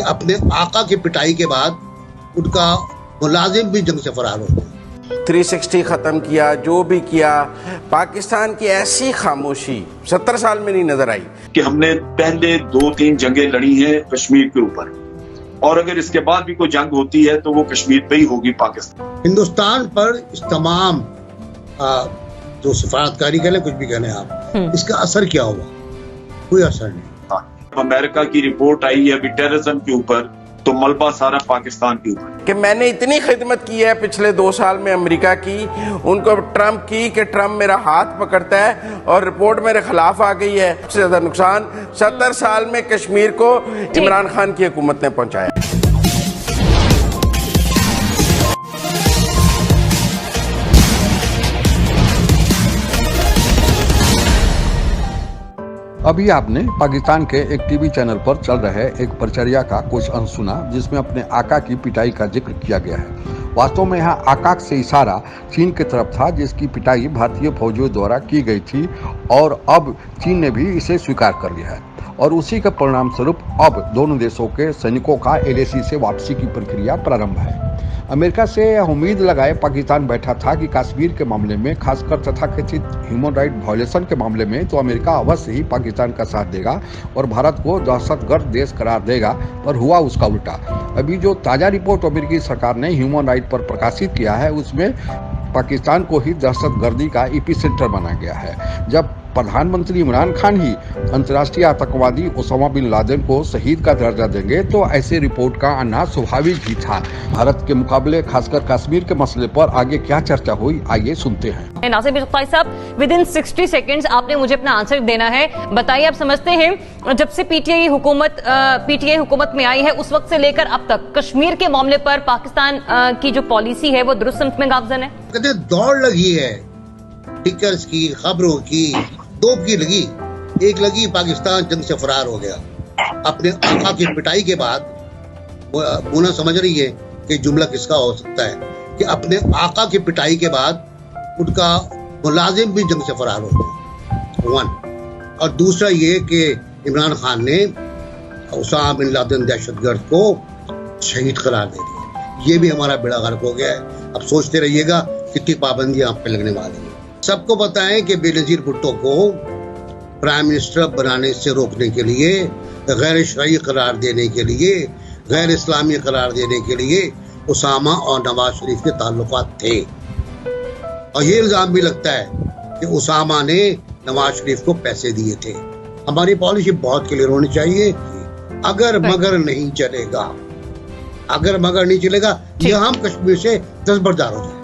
अपने आका की पिटाई के बाद उनका मुलाजिम भी जंग से फरार हो गया। 360 ख़त्म किया, जो भी किया, पाकिस्तान की ऐसी खामोशी 70 साल में नहीं नजर आई कि हमने पहले 2-3 जंगें लड़ी हैं कश्मीर के ऊपर, और अगर इसके बाद भी कोई जंग होती है तो वो कश्मीर पे ही होगी। पाकिस्तान हिंदुस्तान पर इस तमाम जो सिफारतकारी कह लें, कुछ भी कह लें आप, इसका असर क्या हुआ? कोई असर नहीं। अमेरिका की रिपोर्ट आई है अभी टेररिज्म के ऊपर, तो मलबा सारा पाकिस्तान के ऊपर कि मैंने इतनी खिदमत की है पिछले 2 साल में अमेरिका की, उनको ट्रंप की कि ट्रंप मेरा हाथ पकड़ता है और रिपोर्ट मेरे खिलाफ आ गई है। सबसे ज्यादा नुकसान 70 साल में कश्मीर को इमरान खान की हुकूमत ने पहुंचाया। अभी आपने पाकिस्तान के एक टीवी चैनल पर चल रहे एक परिचर्या का कुछ अंश सुना, जिसमें अपने आका की पिटाई का जिक्र किया गया है। वास्तव में यहाँ आका से इशारा चीन की तरफ था, जिसकी पिटाई भारतीय फौजियों द्वारा की गई थी और अब चीन ने भी इसे स्वीकार कर लिया है और उसी के परिणाम स्वरूप अब दोनों देशों के सैनिकों का LAC से वापसी की प्रक्रिया प्रारंभ है। अमेरिका से यह उम्मीद लगाए पाकिस्तान बैठा था कि कश्मीर के मामले में, खासकर तथाकथित ह्यूमन राइट वायलेशन के मामले में, तो अमेरिका अवश्य ही पाकिस्तान का साथ देगा और भारत को दहशतगर्द देश करार देगा, पर हुआ उसका उल्टा। अभी जो ताज़ा रिपोर्ट अमेरिकी सरकार ने ह्यूमन राइट पर प्रकाशित किया है, उसमें पाकिस्तान को ही दहशतगर्दी का एपिसेंटर बनाया गया है। जब प्रधानमंत्री इमरान खान ही अंतर्राष्ट्रीय आतंकवादी ओसामा बिन लादेन को शहीद का दर्जा देंगे, तो ऐसे रिपोर्ट का आना स्वाभाविक ही था। भारत के मुकाबले खासकर कश्मीर के मसले पर आगे क्या चर्चा हुई, आइए सुनते हैं। नासिर बिस्ताई साहब, विदिन 60 सेकेंड्स आपने मुझे अपना आंसर देना है। बताइए, आप समझते हैं जब से पीटीआई हुकूमत में आई है उस वक्त से लेकर अब तक कश्मीर के मामले पर पाकिस्तान की जो पॉलिसी है वो दुरुस्त समत में गामजन है? कहते दौड़ लगी है टिकर्स की, खबरों की, 2 की लगी। एक लगी पाकिस्तान जंग से फरार हो गया। अपने आका की पिटाई के बाद वो समझ रही है कि जुमला किसका हो सकता है कि अपने आका की पिटाई के बाद उनका मुलाजिम भी जंग से फरार हो गया। 1 और दूसरा ये कि इमरान खान ने ओसामा बिन लादेन दहशतगर्द को शहीद करार दे दिया। ये भी हमारा बेड़ा गर्क हो गया है। अब सोचते रहिएगा कितनी पाबंदियां आप पे लगने वाली हैं। सबको पता है कि बेनजीर भुट्टो को प्राइम मिनिस्टर बनाने से रोकने के लिए, गैर शरई करार देने के लिए, गैर इस्लामी करार देने के लिए ओसामा और नवाज शरीफ के ताल्लुकात थे। और ये इल्जाम भी लगता है कि ओसामा ने नवाज शरीफ को पैसे दिए थे। हमारी पॉलिसी बहुत क्लियर होनी चाहिए। अगर मगर नहीं चलेगा, अगर मगर नहीं चलेगा, ये हम कश्मीर से दस्तबरदार हो जाए।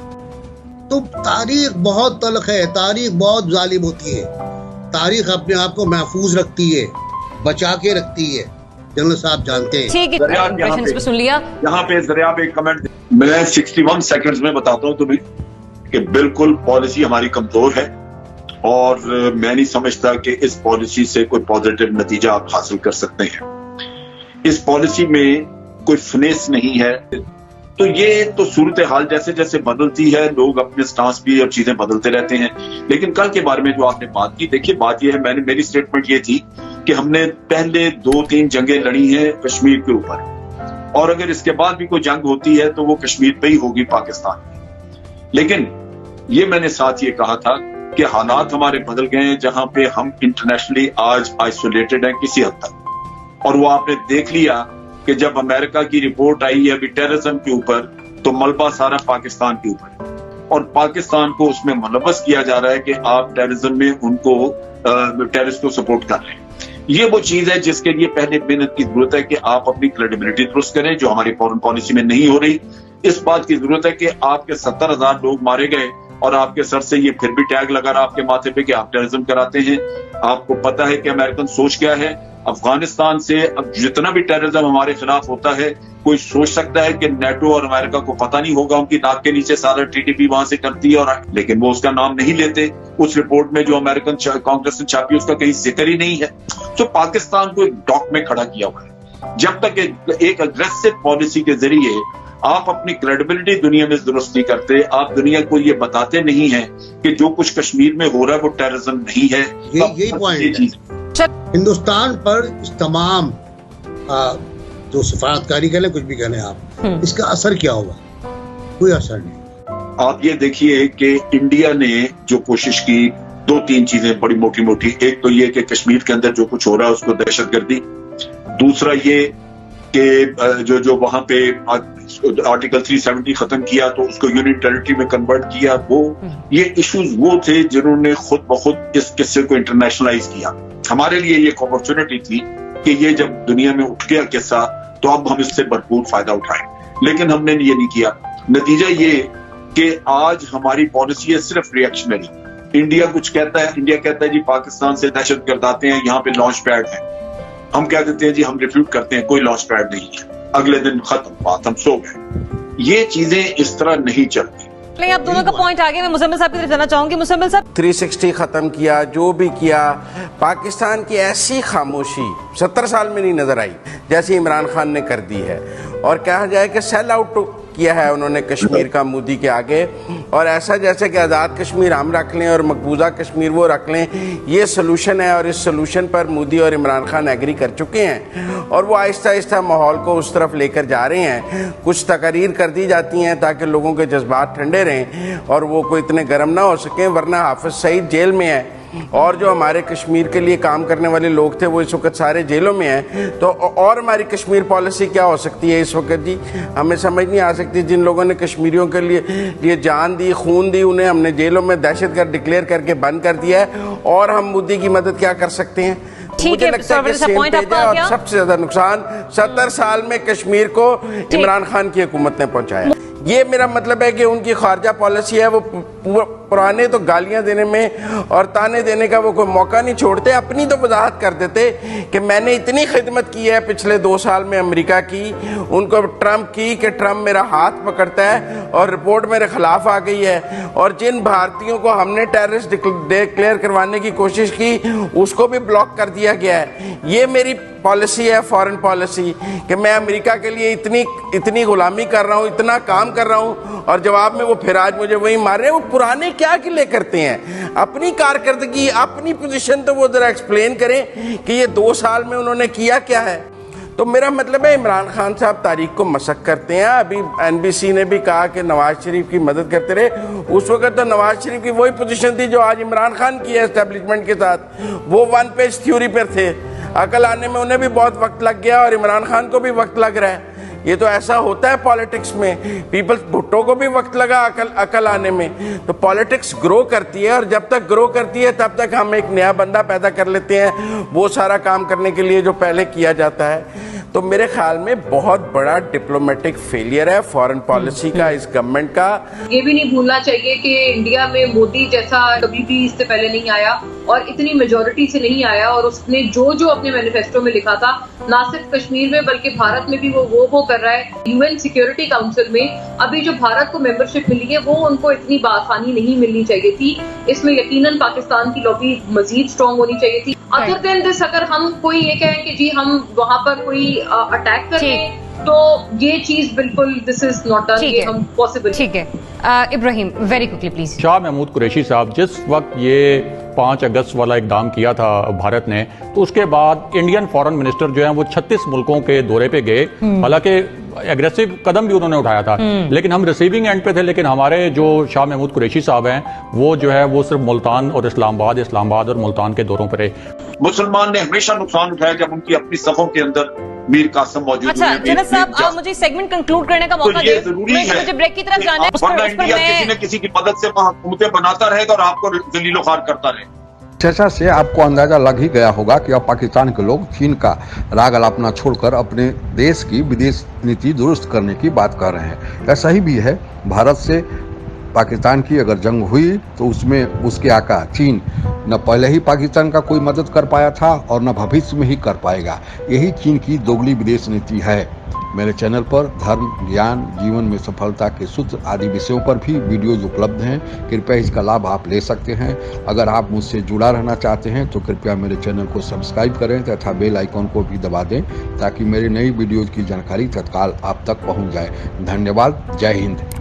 तो तारीख बहुत तल्ख है, तारीख बहुत जालिम होती है। तारीख अपने आप को महफूज रखती है, बचा के रखती है। जनरल साहब जानते हैं। ठीक है, सुन लिया। यहाँ पे जरिया पे कमेंट मैं 61 सेकंड्स में बताता हूँ तुम्हें कि बिल्कुल पॉलिसी हमारी कमजोर है और मैं नहीं समझता कि इस पॉलिसी से कोई पॉजिटिव नतीजा आप हासिल कर सकते हैं। इस पॉलिसी में कोई फिनेस नहीं है। तो ये तो सूरत हाल जैसे जैसे बदलती है, लोग अपने स्टांस भी और चीजें बदलते रहते हैं। लेकिन कल के बारे में जो आपने बात की, देखिए बात ये है, मेरी स्टेटमेंट ये थी कि हमने पहले 2-3 जंगें लड़ी हैं कश्मीर के ऊपर, और अगर इसके बाद भी कोई जंग होती है तो वो कश्मीर पे ही होगी, पाकिस्तान में। लेकिन ये मैंने साथ ये कहा था कि हालात हमारे बदल गए हैं, जहां पे हम इंटरनेशनली आज आइसोलेटेड हैं किसी हद तक। और वो आपने देख लिया कि जब अमेरिका की रिपोर्ट आई है अभी टेररिज्म के ऊपर, तो मलबा सारा पाकिस्तान के ऊपर, और पाकिस्तान को उसमें मुलव्वस किया जा रहा है कि आप टेररिज्म में उनको टेररिस्ट को सपोर्ट कर रहे हैं। ये वो चीज है जिसके लिए पहले मेहनत की जरूरत है कि आप अपनी क्रेडिबिलिटी दुरुस्त करें, जो हमारी फॉरेन पॉलिसी में नहीं हो रही। इस बात की जरूरत है कि आपके 70,000 लोग मारे गए और आपके सर से ये फिर भी टैग लगा रहा आपके माथे पे कि आप टेररिज्म कराते हैं। आपको पता है कि अमेरिकन सोच क्या है। अफगानिस्तान से अब जितना भी टेररिज्म हमारे खिलाफ होता है, कोई सोच सकता है कि नेटो और अमेरिका को पता नहीं होगा, उनकी नाक के नीचे सारा TTP वहां से करती है, और लेकिन वो उसका नाम नहीं लेते। उस रिपोर्ट में जो अमेरिकन कांग्रेस ने छापी उसका कहीं जिक्र ही नहीं है। तो पाकिस्तान को एक डॉक में खड़ा किया हुआ है। जब तक एक अग्रेसिव पॉलिसी के जरिए आप अपनी क्रेडिबिलिटी दुनिया में दुरुस्त नहीं करते, आप दुनिया को ये बताते नहीं हैं कि जो कुछ कश्मीर में हो रहा है वो टेररिज्म नहीं है। यही पॉइंट है। हिंदुस्तान पर इस तमाम जो सफारतकारी कह लें, कुछ भी कह लें आप, इसका असर क्या हुआ? कोई असर नहीं। आप ये देखिए कि इंडिया ने जो कोशिश की, 2-3 चीजें बड़ी मोटी मोटी। एक तो ये कि कश्मीर के अंदर जो कुछ हो रहा है उसको दहशतगर्दी, दूसरा ये कि जो वहां पे आर्टिकल 370 खत्म किया तो उसको यूनियन टेरिटरी में कन्वर्ट किया, वो ये इश्यूज वो थे जिन्होंने खुद ब खुद इस किस्से को इंटरनेशनलाइज किया। हमारे लिए ये अपॉर्चुनिटी थी कि ये जब दुनिया में उठ गया किस्सा तो अब हम इससे भरपूर फायदा उठाएं, लेकिन हमने ये नहीं किया। नतीजा ये कि आज हमारी पॉलिसी है सिर्फ रिएक्शनरी। इंडिया कुछ कहता है, इंडिया कहता है जी पाकिस्तान से दहशतगर्द आते हैं, यहाँ पे लॉन्च पैड है। हम कह देते हैं जी हम रिफ्यूट करते हैं, कोई लॉन्च पैड नहीं है, अगले दिन खत्म बात, हम सो गए। ये चीजें इस तरह नहीं चलती। आप दोनों का पॉइंट आगे, मैं मुजम्मिल साहब की तरफ जाना चाहूंगी। मुजम्मिल साहब, 360 खत्म किया, जो भी किया, पाकिस्तान की ऐसी खामोशी 70 साल में नहीं नजर आई जैसे इमरान खान ने कर दी है। और कहा जाए कि सेल आउट किया है उन्होंने कश्मीर का मोदी के आगे, और ऐसा जैसे कि आज़ाद कश्मीर हम रख लें और मकबूजा कश्मीर वो रख लें, ये सोल्यूशन है। और इस सोल्यूशन पर मोदी और इमरान खान एग्री कर चुके हैं और वो आहिस्ता आहिस्ता माहौल को उस तरफ लेकर जा रहे हैं। कुछ तकरीर कर दी जाती हैं ताकि लोगों के जज्बात ठंडे रहें और वो कोई इतने गर्म ना हो सकें, वरना हाफिज सईद जेल में है और जो हमारे कश्मीर के लिए काम करने वाले लोग थे वो इस वक्त सारे जेलों में हैं। तो और हमारी कश्मीर पॉलिसी क्या हो सकती है इस वक्त जी? हमें समझ नहीं आ सकती। जिन लोगों ने कश्मीरियों के लिए जान दी, खून दी, उन्हें हमने जेलों में दहशतगर्द डिक्लेयर करके बंद कर दिया है, और हम मोदी की मदद क्या कर सकते हैं? मुझे लगता है कि सेम पेज है, और सबसे ज्यादा नुकसान 70 साल में कश्मीर को इमरान खान की हुकूमत ने पहुंचाया। ये मेरा मतलब है कि उनकी खारजा पॉलिसी है, वो पुराने तो गालियां देने में और ताने देने का वो कोई मौका नहीं छोड़ते, अपनी तो वजाहत कर देते कि मैंने इतनी खिदमत की है पिछले 2 साल में अमेरिका की, उनको ट्रम्प की कि ट्रम्प मेरा हाथ पकड़ता है और रिपोर्ट मेरे खिलाफ आ गई है, और जिन भारतीयों को हमने टेररिस्ट डिक्लेयर करवाने की कोशिश की उसको भी ब्लॉक कर दिया गया है। ये मेरी पॉलिसी है, फॉरेन पॉलिसी, कि मैं अमेरिका के लिए इतनी गुलामी कर रहा हूँ, इतना काम कर रहा हूँ, और जवाब में वो फिर आज मुझे वही मार रहे हैं। वो पुराने क्या के लिए करते हैं? अपनी कारकर्दगी, अपनी पोजीशन तो वो जरा एक्सप्लेन करें कि ये 2 साल में उन्होंने किया क्या है। तो मेरा मतलब है इमरान खान साहब तारीख को मशक करते हैं। अभी NBC ने भी कहा कि नवाज शरीफ की मदद करते रहे, उस वक्त तो नवाज शरीफ की वही पोजीशन थी जो आज इमरान खान की है एस्टेब्लिशमेंट के साथ। वो 1 पेज थ्योरी पर थे, अकल आने में उन्हें भी बहुत वक्त लग गया और इमरान खान को भी वक्त लग रहा है। ये तो ऐसा होता है पॉलिटिक्स में, पीपल्स भुट्टो को भी वक्त लगा अकल आने में। तो पॉलिटिक्स ग्रो करती है, और जब तक ग्रो करती है तब तक हम एक नया बंदा पैदा कर लेते हैं वो सारा काम करने के लिए जो पहले किया जाता है। तो मेरे ख्याल में बहुत बड़ा डिप्लोमेटिक फेलियर है फॉरेन पॉलिसी का इस गवर्नमेंट का। ये भी नहीं भूलना चाहिए कि इंडिया में मोदी जैसा कभी भी इससे पहले नहीं आया और इतनी मेजोरिटी से नहीं आया, और उसने जो अपने मैनिफेस्टो में लिखा था, ना सिर्फ कश्मीर में बल्कि भारत में भी वो कर रहा है। UN सिक्योरिटी काउंसिल में अभी जो भारत को मेंबरशिप मिली है वो उनको इतनी आसानी नहीं मिलनी चाहिए थी। इसमें यकीनन पाकिस्तान की लॉबी मजीद स्ट्रांग होनी चाहिए थी। अदर देन दिस, अगर हम कोई ये कहें कि जी हम वहां पर कोई अटैक करें तो ये चीज बिल्कुल दिस इज नॉट ये हम पॉसिबल। ठीक है Ibrahim, very quickly please. Shah Mahmood Qureshi साहब, जिस वक्त ये 5 अगस्त वाला इकदाम किया था भारत ने, तो उसके बाद इंडियन फॉरेन मिनिस्टर जो है वो 36 मुल्कों के दौरे पे गए। हालांकि एग्रेसिव कदम भी उन्होंने उठाया था, लेकिन हम रिसीविंग एंड पे थे। लेकिन हमारे जो शाह महमूद कुरैशी साहब हैं वो जो है वो सिर्फ मुल्तान और इस्लामाबाद और मुल्तान के दौरों पर रहे। मुसलमान ने हमेशा नुकसान उठाया जब उनकी अपनी सफों के अंदर मीर कासिम मौजूद अच्छा, जनरल साहब आप मुझे सेगमेंट कंक्लूड करने का मौका दें। जरूरी है, मुझे ब्रेक की तरफ जाना है। वरना इंडिया किसी न किसी की मदद से हुकूमतें बनाता रहेगा और आपको जलीलो ख्वार करता रहेगा। चर्चा से आपको अंदाजा लग ही गया होगा कि अब पाकिस्तान के लोग चीन का राग अलापना छोड़कर अपने देश की विदेश नीति दुरुस्त करने की बात कर रहे हैं। ऐसा ही भी है, भारत से पाकिस्तान की अगर जंग हुई तो उसमें उसके आका चीन न पहले ही पाकिस्तान का कोई मदद कर पाया था और न भविष्य में ही कर पाएगा। यही चीन की दोगली विदेश नीति है। मेरे चैनल पर धर्म, ज्ञान, जीवन में सफलता के सूत्र आदि विषयों पर भी वीडियोज उपलब्ध हैं। कृपया इसका लाभ आप ले सकते हैं। अगर आप मुझसे जुड़ा रहना चाहते हैं तो कृपया मेरे चैनल को सब्सक्राइब करें तथा बेल आइकॉन को भी दबा दें ताकि मेरी नई वीडियोज की जानकारी तत्काल आप तक पहुंच जाए। धन्यवाद। जय हिंद।